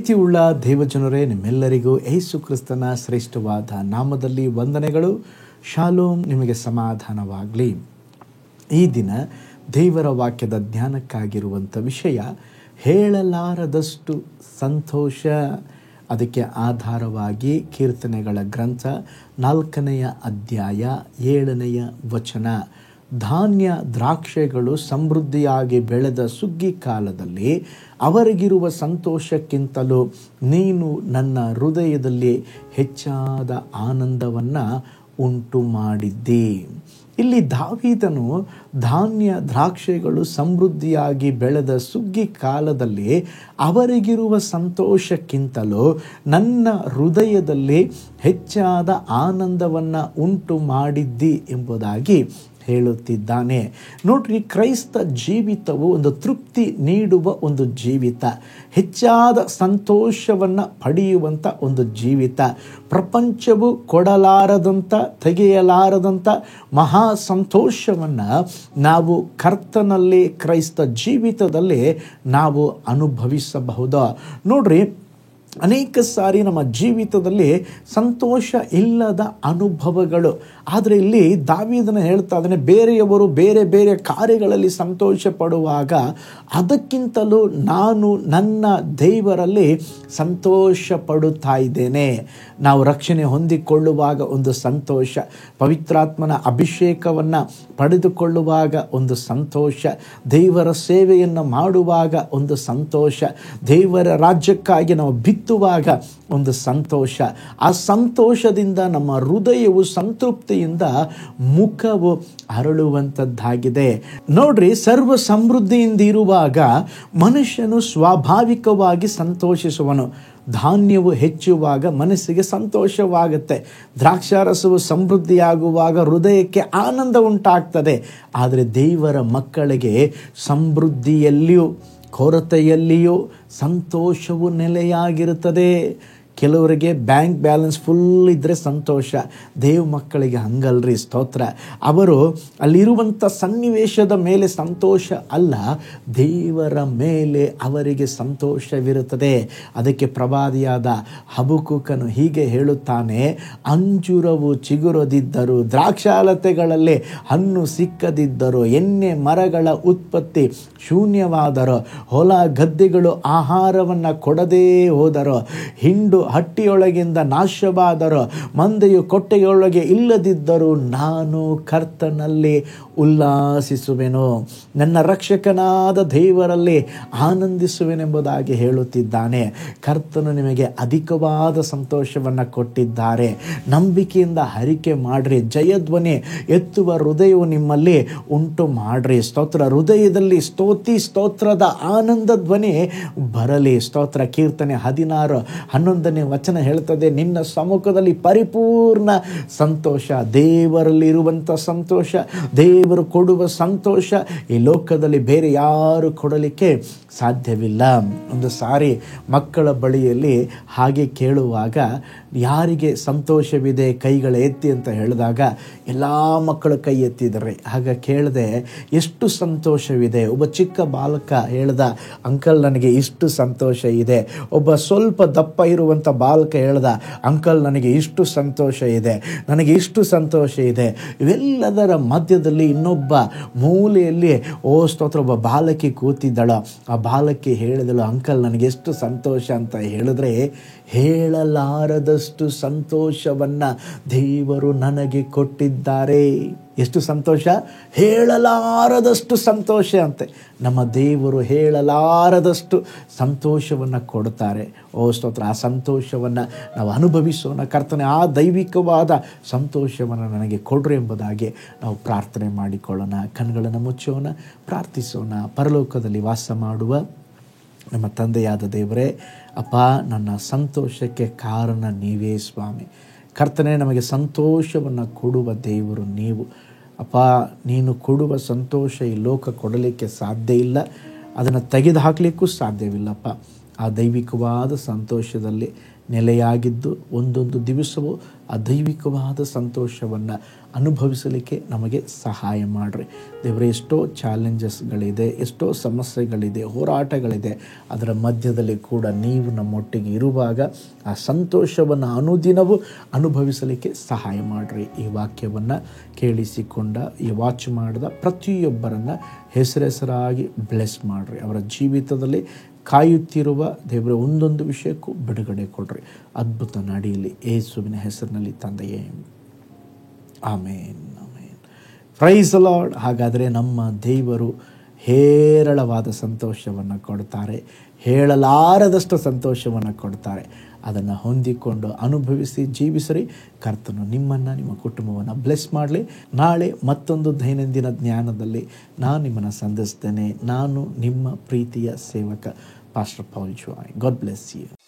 ಪ್ರೀತಿಯುಳ್ಳ ದೇವಜನರೇ, ನಿಮ್ಮೆಲ್ಲರಿಗೂ ಯೇಸು ಕ್ರಿಸ್ತನ ಶ್ರೇಷ್ಠವಾದ ನಾಮದಲ್ಲಿ ವಂದನೆಗಳು. ಶಾಲೋಮ್, ನಿಮಗೆ ಸಮಾಧಾನವಾಗಲಿ. ಈ ದಿನ ದೇವರ ವಾಕ್ಯದ ಧ್ಯಾನಕ್ಕಾಗಿರುವಂಥ ವಿಷಯ ಹೇಳಲಾರದಷ್ಟು ಸಂತೋಷ. ಅದಕ್ಕೆ ಆಧಾರವಾಗಿ ಕೀರ್ತನೆಗಳ ಗ್ರಂಥ 4ನೇ ಅಧ್ಯಾಯ 7ನೇ ವಚನ. ಧಾನ್ಯ ದ್ರಾಕ್ಷೆಗಳು ಸಮೃದ್ಧಿಯಾಗಿ ಬೆಳೆದ ಸುಗ್ಗಿ ಕಾಲದಲ್ಲಿ ಅವರಿಗಿರುವ ಸಂತೋಷಕ್ಕಿಂತಲೂ ನೀನು ನನ್ನ ಹೃದಯದಲ್ಲಿ ಹೆಚ್ಚಾದ ಆನಂದವನ್ನು ಉಂಟು ಮಾಡಿದ್ದಿ. ಇಲ್ಲಿ ದಾವೀದನು ಧಾನ್ಯ ದ್ರಾಕ್ಷೆಗಳು ಸಮೃದ್ಧಿಯಾಗಿ ಬೆಳೆದ ಸುಗ್ಗಿ ಕಾಲದಲ್ಲಿ ಅವರಿಗಿರುವ ಸಂತೋಷಕ್ಕಿಂತಲೂ ನನ್ನ ಹೃದಯದಲ್ಲಿ ಹೆಚ್ಚಾದ ಆನಂದವನ್ನು ಉಂಟು ಮಾಡಿದ್ದಿ ಎಂಬುದಾಗಿ ಹೇಳುತ್ತಿದ್ದಾನೆ. ನೋಡ್ರಿ, ಕ್ರೈಸ್ತ ಜೀವಿತವು ಒಂದು ತೃಪ್ತಿ ನೀಡುವ ಒಂದು ಜೀವಿತ, ಹೆಚ್ಚಾದ ಸಂತೋಷವನ್ನು ಪಡೆಯುವಂಥ ಒಂದು ಜೀವಿತ. ಪ್ರಪಂಚವು ಕೊಡಲಾರದಂಥ, ತೆಗೆಯಲಾರದಂಥ ಮಹಾ ಸಂತೋಷವನ್ನು ನಾವು ಕರ್ತನಲ್ಲಿ, ಕ್ರೈಸ್ತ ಜೀವಿತದಲ್ಲಿ ನಾವು ಅನುಭವಿಸಬಹುದು. ನೋಡ್ರಿ, ಅನೇಕ ಸಾರಿ ನಮ್ಮ ಜೀವಿತದಲ್ಲಿ ಸಂತೋಷ ಇಲ್ಲದ ಅನುಭವಗಳು. ಆದರೆ ಇಲ್ಲಿ ದಾವೀದನ ಹೇಳ್ತಾ ಇದ್ದಾನೆ, ಬೇರೆಯವರು ಬೇರೆ ಬೇರೆ ಕಾರ್ಯಗಳಲ್ಲಿ ಸಂತೋಷ ಪಡುವಾಗ ಅದಕ್ಕಿಂತಲೂ ನಾನು ನನ್ನ ದೇವರಲ್ಲಿ ಸಂತೋಷ ಪಡುತ್ತಾ ಇದ್ದೇನೆ. ನಾವು ರಕ್ಷಣೆ ಹೊಂದಿಕೊಳ್ಳುವಾಗ ಒಂದು ಸಂತೋಷ, ಪವಿತ್ರಾತ್ಮನ ಅಭಿಷೇಕವನ್ನು ಪಡೆದುಕೊಳ್ಳುವಾಗ ಒಂದು ಸಂತೋಷ, ದೇವರ ಸೇವೆಯನ್ನು ಮಾಡುವಾಗ ಒಂದು ಸಂತೋಷ, ದೇವರ ರಾಜ್ಯಕ್ಕಾಗಿ ನಾವು ಬಿತ್ತುವಾಗ ಒಂದು ಸಂತೋಷ. ಆ ಸಂತೋಷದಿಂದ ನಮ್ಮ ಹೃದಯವು ಸಂತೃಪ್ತಿಯಿಂದ ಮುಖವು ಅರಳುವಂಥದ್ದಾಗಿದೆ. ನೋಡ್ರಿ, ಸರ್ವ ಸಮೃದ್ಧಿಯಿಂದ ಇರುವಾಗ ಮನುಷ್ಯನು ಸ್ವಾಭಾವಿಕವಾಗಿ ಸಂತೋಷಿಸುವನು. ಧಾನ್ಯವು ಹೆಚ್ಚುವಾಗ ಮನಸ್ಸಿಗೆ ಸಂತೋಷವಾಗುತ್ತೆ. ದ್ರಾಕ್ಷಾರಸವು ಸಮೃದ್ಧಿಯಾಗುವಾಗ ಹೃದಯಕ್ಕೆ ಆನಂದ ಉಂಟಾಗ್ತದೆ. ಆದರೆ ದೇವರ ಮಕ್ಕಳಿಗೆ ಸಮೃದ್ಧಿಯಲ್ಲಿಯೂ ಕೊರತೆಯಲ್ಲಿಯೂ ಸಂತೋಷವು ನೆಲೆಯಾಗಿರುತ್ತದೆ. ಕೆಲವರಿಗೆ ಬ್ಯಾಂಕ್ ಬ್ಯಾಲೆನ್ಸ್ ಫುಲ್ ಇದ್ದರೆ ಸಂತೋಷ. ದೇವ ಮಕ್ಕಳಿಗೆ ಹಂಗಲ್ರಿ, ಸ್ತೋತ್ರ. ಅವರು ಅಲ್ಲಿರುವಂಥ ಸನ್ನಿವೇಶದ ಮೇಲೆ ಸಂತೋಷ ಅಲ್ಲ, ದೇವರ ಮೇಲೆ ಅವರಿಗೆ ಸಂತೋಷವಿರುತ್ತದೆ. ಅದಕ್ಕೆ ಪ್ರವಾದಿಯಾದ ಹಬಕ್ಕೂಕನು ಹೀಗೆ ಹೇಳುತ್ತಾನೆ, ಅಂಜೂರವು ಚಿಗುರದಿದ್ದರೂ, ದ್ರಾಕ್ಷಾಲತೆಗಳಲ್ಲಿ ಹಣ್ಣು ಸಿಕ್ಕದಿದ್ದರೂ, ಎಣ್ಣೆ ಮರಗಳ ಉತ್ಪತ್ತಿ ಶೂನ್ಯವಾದರೂ, ಹೊಲ ಗದ್ದೆಗಳು ಆಹಾರವನ್ನು ಕೊಡದೇ ಹೋದರೂ, ಹಿಂಡು ಹಟ್ಟಿಯೊಳಗಿಂದ ನಾಶವಾದರೂ, ಮಂದೆಯು ಕೊಟ್ಟೆಯೊಳಗೆ ಇಲ್ಲದಿದ್ದರೂ, ನಾನು ಕರ್ತನಲ್ಲಿ ಉಲ್ಲಾಸಿಸುವೆನು, ನನ್ನ ರಕ್ಷಕನಾದ ದೇವರಲ್ಲಿ ಆನಂದಿಸುವೆನೆಂಬುದಾಗಿ ಹೇಳುತ್ತಿದ್ದಾನೆ. ಕರ್ತನು ನಿಮಗೆ ಅಧಿಕವಾದ ಸಂತೋಷವನ್ನು ಕೊಟ್ಟಿದ್ದಾರೆ. ನಂಬಿಕೆಯಿಂದ ಹರಿಕೆ ಮಾಡ್ರಿ, ಜಯಧ್ವನಿ ಎತ್ತುವ ಹೃದಯವು ನಿಮ್ಮಲ್ಲಿ ಉಂಟು ಮಾಡ್ರಿ. ಸ್ತೋತ್ರ. ಹೃದಯದಲ್ಲಿ ಸ್ತೋತ್ರದ ಆನಂದ ಧ್ವನಿ ಬರಲಿ. ಸ್ತೋತ್ರ. ಕೀರ್ತನೆ 16:11 ವಚನ ಹೇಳ್ತದೆ, ನಿನ್ನ ಸಮ್ಮುಖದಲ್ಲಿ ಪರಿಪೂರ್ಣ ಸಂತೋಷ. ದೇವರಲ್ಲಿರುವಂಥ ಸಂತೋಷ, ದೇವರು ಕೊಡುವ ಸಂತೋಷ ಈ ಲೋಕದಲ್ಲಿ ಬೇರೆ ಯಾರು ಕೊಡಲಿಕ್ಕೆ ಸಾಧ್ಯವಿಲ್ಲ. ಒಂದು ಸಾರಿ ಮಕ್ಕಳ ಬಳಿಯಲ್ಲಿ ಹಾಗೆ ಕೇಳುವಾಗ, ಯಾರಿಗೆ ಸಂತೋಷವಿದೆ ಕೈಗಳ ಎತ್ತಿ ಅಂತ ಹೇಳಿದಾಗ ಎಲ್ಲ ಮಕ್ಕಳು ಕೈ ಎತ್ತಿದ್ದಾರೆ. ಆಗ ಕೇಳಿದೆ, ಎಷ್ಟು ಸಂತೋಷವಿದೆ? ಒಬ್ಬ ಚಿಕ್ಕ ಬಾಲಕ ಹೇಳ್ದ, ಅಂಕಲ್ ನನಗೆ ಇಷ್ಟು ಸಂತೋಷ ಇದೆ. ಒಬ್ಬ ಸ್ವಲ್ಪ ದಪ್ಪ ಇರುವಂಥ ಬಾಲಕ ಹೇಳ್ದ, ಅಂಕಲ್ ನನಗೆ ಇಷ್ಟು ಸಂತೋಷ ಇದೆ, ನನಗೆ ಇಷ್ಟು ಸಂತೋಷ ಇದೆ. ಇವೆಲ್ಲದರ ಮಧ್ಯದಲ್ಲಿ ಇನ್ನೊಬ್ಬ ಮೂಲೆಯಲ್ಲಿ ಸ್ತೋತ್ರ ಒಬ್ಬ ಬಾಲಕಿ ಕೂತಿದ್ದಳು. ಆ ಬಾಲಕಿ ಹೇಳಿದಳು, ಅಂಕಲ್ ನನಗೆ ಎಷ್ಟು ಸಂತೋಷ ಅಂತ ಹೇಳಿದ್ರೆ, ಹೇಳಲಾರದಷ್ಟು ಸಂತೋಷವನ್ನು ದೇವರು ನನಗೆ ಕೊಟ್ಟಿದ್ದಾರೆ. ಎಷ್ಟು ಸಂತೋಷ? ಹೇಳಲಾರದಷ್ಟು ಸಂತೋಷ ಅಂತೆ. ನಮ್ಮ ದೇವರು ಹೇಳಲಾರದಷ್ಟು ಸಂತೋಷವನ್ನು ಕೊಡ್ತಾರೆ. ಸ್ತೋತ್ರ. ಆ ಸಂತೋಷವನ್ನು ನಾವು ಅನುಭವಿಸೋಣ. ಕರ್ತನೆ, ಆ ದೈವಿಕವಾದ ಸಂತೋಷವನ್ನು ನನಗೆ ಕೊಡ್ರಿ ಎಂಬುದಾಗಿ ನಾವು ಪ್ರಾರ್ಥನೆ ಮಾಡಿಕೊಳ್ಳೋಣ. ಕಣ್ಗಳನ್ನು ಮುಚ್ಚೋಣ, ಪ್ರಾರ್ಥಿಸೋಣ. ಪರಲೋಕದಲ್ಲಿ ವಾಸ ಮಾಡುವ ನಮ್ಮ ತಂದೆಯಾದ ದೇವರೇ, ಅಪ್ಪ, ನನ್ನ ಸಂತೋಷಕ್ಕೆ ಕಾರಣ ನೀವೇ ಸ್ವಾಮಿ. ಕರ್ತನೆ, ನಮಗೆ ಸಂತೋಷವನ್ನು ಕೊಡುವ ದೇವರು ನೀವು. ಅಪ್ಪ, ನೀನು ಕೊಡುವ ಸಂತೋಷ ಈ ಲೋಕ ಕೊಡಲಿಕ್ಕೆ ಸಾಧ್ಯ ಇಲ್ಲ, ಅದನ್ನು ತೆಗೆದು ಹಾಕಲಿಕ್ಕೂ ಸಾಧ್ಯವಿಲ್ಲಪ್ಪ. ಆ ದೈವಿಕವಾದ ಸಂತೋಷದಲ್ಲಿ ನೆಲೆಯಾಗಿದ್ದು ಒಂದೊಂದು ದಿವಸವೂ ಆ ದೈವಿಕವಾದ ಸಂತೋಷವನ್ನು ಅನುಭವಿಸಲಿಕ್ಕೆ ನಮಗೆ ಸಹಾಯ ಮಾಡಿರಿ ದೇವರೇ. ಎಷ್ಟೋ ಚಾಲೆಂಜಸ್ಗಳಿದೆ, ಎಷ್ಟೋ ಸಮಸ್ಯೆಗಳಿದೆ, ಹೋರಾಟಗಳಿದೆ. ಅದರ ಮಧ್ಯದಲ್ಲಿ ಕೂಡ ನೀವು ನಮ್ಮೊಟ್ಟಿಗೆ ಇರುವಾಗ ಆ ಸಂತೋಷವನ್ನು ಅನುದಿನವೂ ಅನುಭವಿಸಲಿಕ್ಕೆ ಸಹಾಯ ಮಾಡಿರಿ. ಈ ವಾಕ್ಯವನ್ನು ಕೇಳಿಸಿಕೊಂಡ, ಈ ವಾಚ್ ಮಾಡಿದ ಪ್ರತಿಯೊಬ್ಬರನ್ನು ಹೆಸರಾಗಿ ಬ್ಲೆಸ್ ಮಾಡಿರಿ. ಅವರ ಜೀವಿತದಲ್ಲಿ ಕಾಯುತ್ತಿರುವ ದೇವರ ಒಂದೊಂದು ವಿಷಯಕ್ಕೂ ಬಿಡುಗಡೆ ಕೊಡ್ರಿ. ಅದ್ಭುತ ನಡೆಯಲಿ ಯೇಸುವಿನ ಹೆಸರಿನಲ್ಲಿ ತಂದೆಯೇ, amen, amen. Praise the Lord. ಹಾಗಾದರೆ ನಮ್ಮ ದೇವರು ಹೇರಳವಾದ ಸಂತೋಷವನ್ನು ಕೊಡ್ತಾರೆ, ಹೇಳಲಾರದಷ್ಟು ಸಂತೋಷವನ್ನು ಕೊಡ್ತಾರೆ. ಅದನ್ನು ಹೊಂದಿಕೊಂಡು ಅನುಭವಿಸಿ ಜೀವಿಸಿರಿ. ಕರ್ತನು ನಿಮ್ಮನ್ನು, ನಿಮ್ಮ ಕುಟುಂಬವನ್ನು ಬ್ಲೆಸ್ ಮಾಡಲಿ. ನಾಳೆ ಮತ್ತೊಂದು ದೈನಂದಿನ ಜ್ಞಾನದಲ್ಲಿ ನಾನು ನಿಮ್ಮನ್ನು ಸಂಧಿಸ್ತೇನೆ. ನಾನು ನಿಮ್ಮ ಪ್ರೀತಿಯ ಸೇವಕ pastor Paul Joy. God bless you.